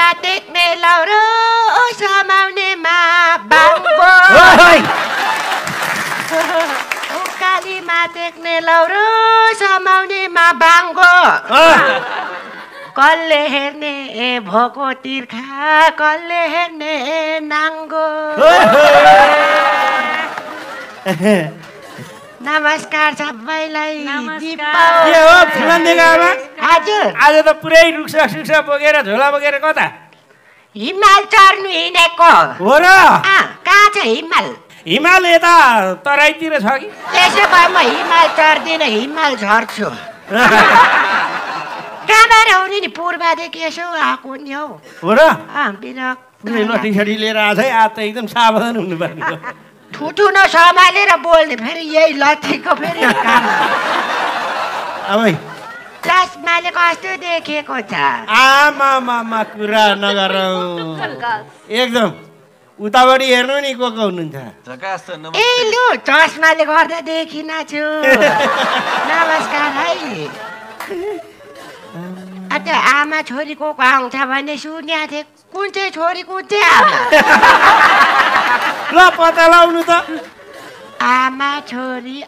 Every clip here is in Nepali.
उकालीमा टेक्ने लौरो समाउनेमा बाङ्गो उकालीमा टेक्ने लौरो समाउनेमा बाङ्गो कसले हेर्ने भोको तिर्खा कसले हेर्ने नाङ्गो नमस्कार सबैलाई हजुर आज त पुरै रुक्सा सुक्सा बोकेर झोला बोकेर कता हिमाल चढ्नु हिँडेको हो र कहाँ छ हिमाल हिमाल यता तराईतिर छ कि त्यसो भए म हिमाल चढ्दिनँ हिमाल झर्छु कहाँबाट आउने नि पूर्वदेखि यसो आएको नि हौ हो र बिरक लट्ठी सठी लिएर आज है आज त एकदम सावधान हुनुपर्ने हो ठुठु नसम्हालेर बोल्ने फेरि यही लट्ठीको फेरि काम अब चस्माले कस्तो देखेको छ आमा कुरा नगरौ एकदम उतापट्टि हेर्नु नि को हुनुहुन्छ ए लु चस्माले गर्दा देखिन छु नमस्कार है अच्छा आमा छोरी को आउँछ भने सुन्या थिएँ कुन चाहिँ छोरी कुन चाहिँ आमा ल पत्ता लाउनु त आमा छोरी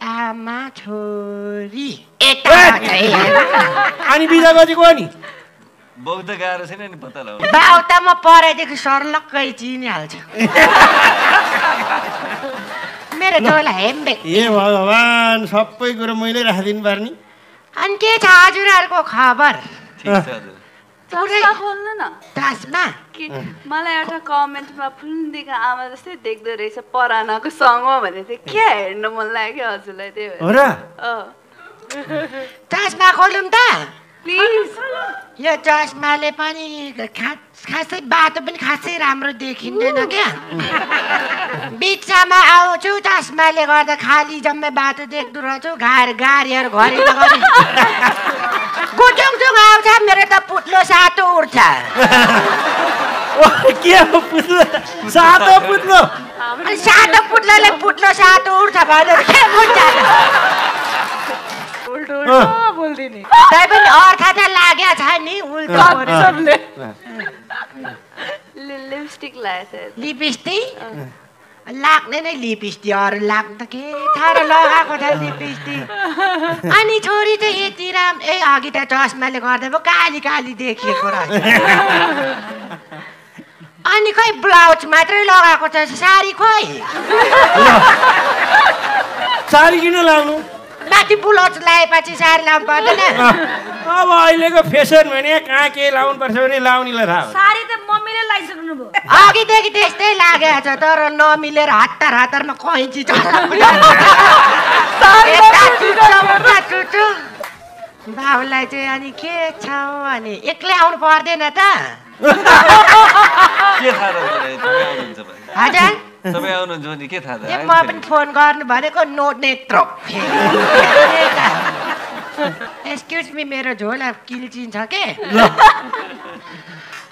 अनि बिदाको चाहिँ को नि बाउ त गाह्रो छैन नि पत्ता लाउनु बाउ त म परेदेखि सर्लक्कै चिनिहाल्छु मेरो झोला हेम्बे ए भगवान् सबै कुरो मैले राखिदिनु पर्ने अनि के छ हजुरहरूको खबर ठिक छ हजुर चस्मा खोल्नु न चस्मा मलाई एउटा कमेन्टमा फुल्दीको आमा जस्तै देख्दो रहेछ परानाको सँग भने चाहिँ के हेर्नु मन लाग्यो हजुरलाई त्यही हो र चस्मा खोलौँ त प्लिज यो चस्माले पनि खासै बाटो पनि खासै राम्रो देखिँदैन क्या बिचमा आउँछु चस्माले गर्दा खाली जम्मै बाटो देख्दो रहेछु गाडीहरू घरि गुजुङजुङ आउँछ मेरो त पुत्लो सातो उड्छ के हो पुत्लो सातो पुत्लो सातो पुत्लोले पुत्लो सातो उड्छ भनेर के बुझ्छ बोल्दिनी तै पनि अर्थ त लागेको छ नि उल्टो लिपस्टिक लगाएछ लिपस्टिक लाग्ने नै लिपस्टिक अरू लाग्नु त के थाहा लगाएको छ लिपस्टिक अनि छोरी चाहिँ यति ए अघि त चस्माले गर्दा पो काली काली देखिएको रहेछ अनि खै ब्लाउज मात्रै लगाएको छ साडी खोइ साडी किन लाउनु माथि ब्लाउज लगाएपछि साडी लाउनु पर्दैन अब अहिलेको फेसन भने कहाँ के लाउनु पर्छ भने लाउनेलाई थाहा साडी त मम्मीले लगाइसक्नु भयो अघिदेखि त्यस्तै लागेको छ तर नमिलेर हतारमा कैँची बाबुलाई चाहिँ अनि के छ अनि एक्लै आउनु पर्दैन त के थाहा हुन्छ हजुर तपाईँ आउनुहुन्छ भने के थाहा म पनि फोन गर्नु भनेको नोट नेत्रो एक्सक्युज मी मेरो झोला किल्चिन्छ के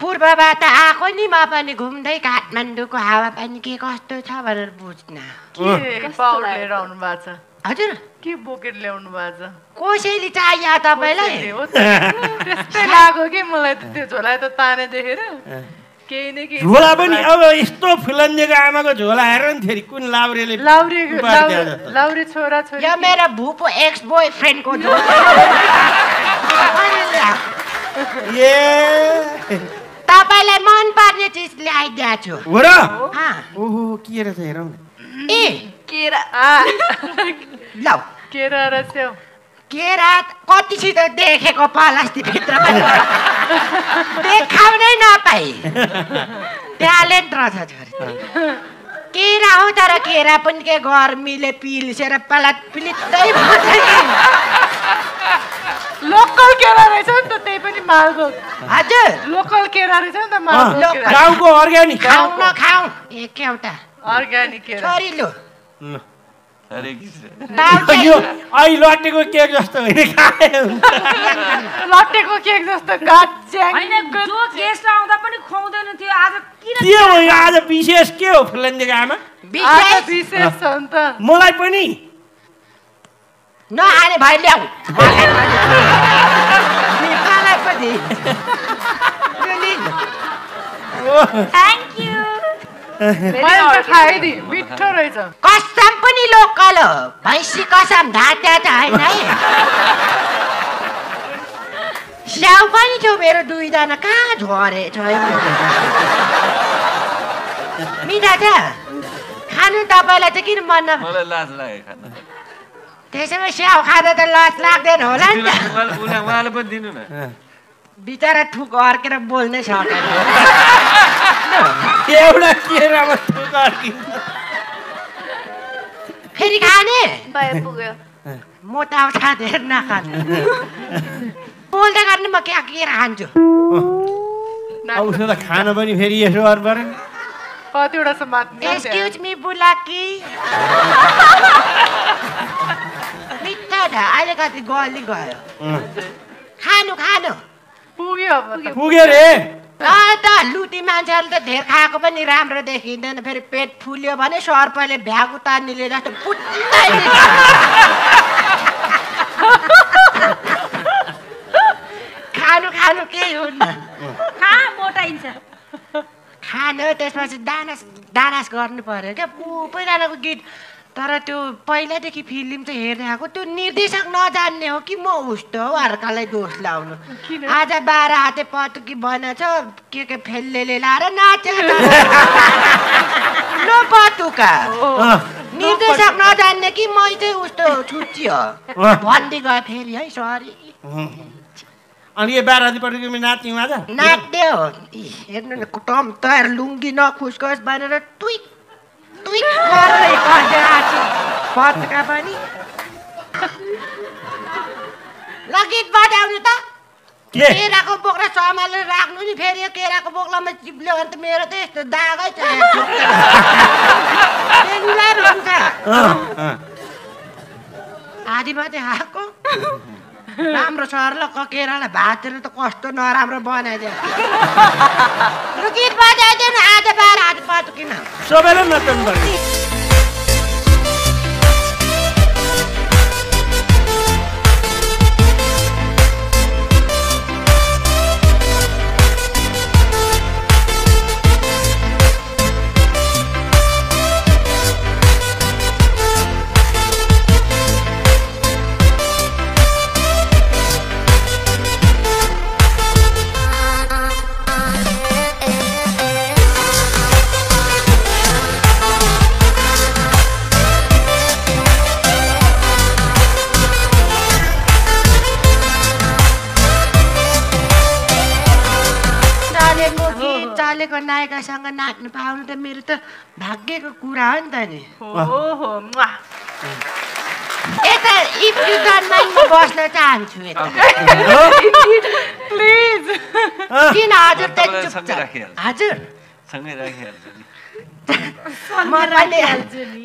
पूर्वबाट आएको नि म पनि घुम्दै काठमाडौँको हावापानी के कस्तो छ भनेर बुझ्न लिएर आउनु भएको छ हजुर के बोकेर ल्याउनु भएको छ कसैले चाहियो तपाईँलाई त्यस्तै लाग्यो कि मलाई त्यो झोला त ताने देखेर केही न केही झोला पनि अब यस्तो फिलन्जेको आमाको झोला हेरेर नि फेरि कुन लाउरे छोरा छोरी यो मेरो भुपो एक्स बोय फ्रेन्डको झोला तपाईँलाई मन पर्ने चिज ल्याइदिएको छु हो र ओहो के रहेछ हेरौँ ए केरा ल केरा र स्याउ केरा कतिसित देखेको प्लास्टिकभित्र पनि देखाउनै नपाई ट्यालेन्ट रहेछ छोरी केरा हो तर केरा पनि के गर्मीले पिल्सेर पिलित्तै भन्छ लोकल केरा रहेछ नि त त्यही पनि मालभोग हजुर लोकल केरा रहेछ नि त मालभोग गाउँको अर्ग्यानिक खाऊ नखाऊ एक एउटा अर्ग्यानिक केरा छोरी लु अहिले लट्टेको केक जस्तो लट्टेको केक जस्तो गेस्ट आउँदा पनि खुवाउँदैन थियो आज किन के हो आज विशेष के हो फिलन्जेको आमा विशेष छ नि त मलाई पनि नआने भाइ ल्याऊ थ्याङ्क यू मैले त खाइदिएँ मिठो रहेछ कसम पनि लोकल हो भैँसी कसम धात्या त होइन है स्याउ पनि थियो मेरो 2 जना कहाँ झरेछ मिठा छ खानु तपाईँलाई चाहिँ किन मन मलाई लाज लाग्यो खान त्यसैमा स्याउ खाँदा त लाज लाग्दैन होला नि त उहाँले पनि दिनु न बिचरा थुक अर्केर बोल्नै सकेन एउटा केरामा थुक अर्किन्छ फेरि खाने भयो पुग्यो म त अब खाँदैन नखानु बोल्दै गर्ने म के खान्छु अब उसो त खान पनि फेरि यसो अर्बर कतिवटा समात्ने एक्सक्युज मी बुलाकी मिठा छ अहिले कति गली गयो खानु खानु पुग्यो अब त। पुग्यो रे त लुटी मान्छेहरूले त धेर खाएको पनि राम्रो देखिँदैन फेरि पेट फुल्यो भने सर्पले भ्याग उतार्नेले जस्तो पुट्दै खानु खानु केही हुन्न कहाँ मोटाइन्छ खानु त्यसपछि डानास गर्नु पर्यो क्या पहिलाको गीत तर त्यो पहिलादेखि फिल्म चाहिँ हेर्दै आएको त्यो निर्देशक नजान्ने हो कि म उस्तो हो अर्कालाई दोष लाउनु आज 12 हाते पतुकी बनेछ के फेल्लेले लाएर नाच्यो न पतुका निर्देशक नजान्ने कि मै चाहिँ उस्तो छुट्टी हो भन्दै गयो फेरि है सरी अनि यो 12 हाते पटुकीमा नाच्यौँ आज नाच्ने हो हेर्नु न टम तयार लुङ्गी नखुस्कोस् भनेर टुइक पत्का पनि ल गीत बजाउनु त केराको बोक्रा सम्हालेर राख्नु नि फेरि यो केराको बोक्रामा चिप्ल्यो भने त मेरो त यस्तो दागै छ हुन्छ आधी मात्रै आएको राम्रो सरल केरालाई भातेर त कस्तो नराम्रो बनाइदियो गीत बजाइदियो न आज 12 हात पत्किन सबैलाई नचाउनु पर्ने चलेको नायिकासँग नाच्नु पाउनु त मेरो त भाग्यको कुरा हो नि त नि यता इफ यु डोन्ट माइन्ड म बस्न चाहन्छु यता प्लिज किन हजुर त हजुर सँगै राखिहाल्छु नि म पनि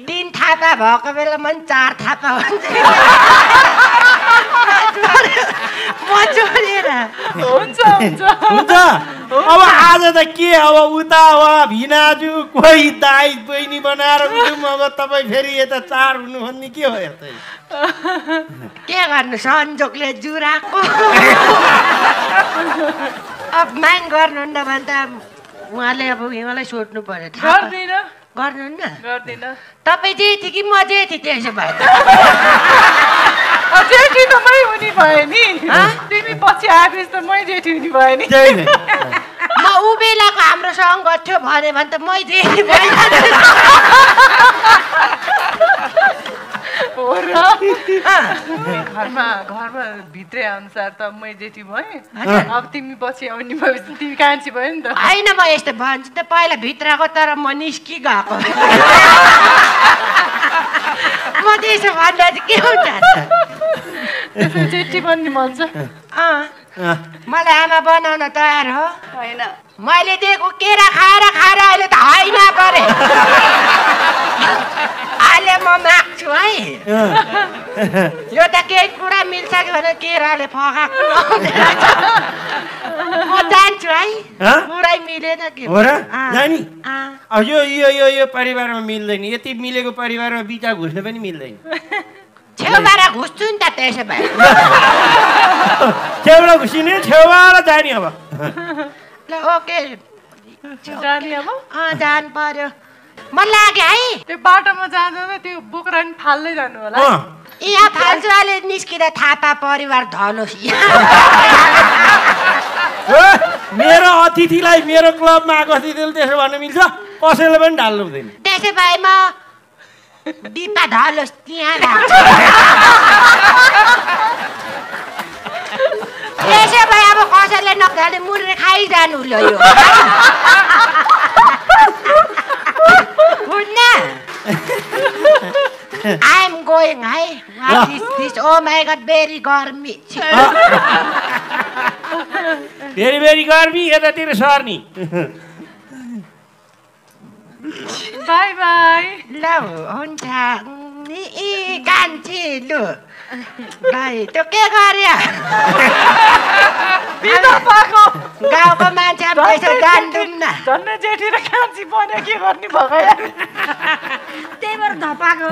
3 थापा भएको बेला म 4 थापा हुन्छ म जोडेर हुन्छ अब आज त के अब उता भिनाजु कोही दाइ बहिनी बनाएर उठौँ अब तपाईँ फेरि यता 4 हुनु भन्ने के हो यता के गर्नु संजोगले जुराको अब माग गर्नुहुन्न भने त उहाँले अब मलाई सोध्नु पर्यो गर्नुहुन्न तपाईँ जेठी कि म जेठी त्यसो भए जेठी त मै हुने भयो नि तिमी पछि आएपछि त मै जेठी हुने भयो नि म ऊ बेलाको हाम्रो सङ्गत थियो भने त मै जेठी भयो घरमा भित्रै अनुसार त मै जेठी भएँ अब तिमी पछि आउने भएपछि तिमी कान्छी भयो नि त होइन म यस्तो भन्छु त पहिला भित्रको तर म निस्कि गएको म त्यसो भन्दा चाहिँ के हुन्छ त्यसो जेठी बन्ने मन छ मलाई आमा बनाउन तयार हो होइन मैले दिएको केरा खाएर अहिले त होइन परे अहिले म माग्छु है यो त केही कुरा मिल्छ कि भने केराले फकाएको म जान्छु है पुरै मिलेन कि हो र जानी अब यो परिवारमा मिल्दैन यति मिलेको परिवारमा बिचा घुस्न पनि मिल्दैन छेउबाट घुस्छु नि त त्यसो भए छेउबाट घुसिने छेउबाट जाने अब ल ओके जाने अब जानु पर्यो मन लाग्यो है त्यो बाटोमा जाँदा त्यो बोक्रा नि फाल्दै जानु होला यहाँ फाल्जुवाले निस्किँदा थापा परिवार धलोस् मेरो अतिथिलाई मेरो क्लबमा आएको अतिथिले त्यसो भन्न मिल्छ कसैले पनि ढाल्नु हुँदैन त्यसै भए म दिपा धलोस् त्यहाँ लाग्छ त्यसै भए अब कसैले नखाले मुर्रे खाइजानु ल यो I'm going है this oh my god very गर्मी भेरी भेरी गर्मी यतातिर सर्नी बाई बाई ल हुन्छ कान्छी लु भाइ त्यो के गर्यो गाउँको मान्छे पैसा जान्दैनौँ न झन्डै जेठी र कान्छी बन्यो के गर्ने भयो त्यही भएर धपाएको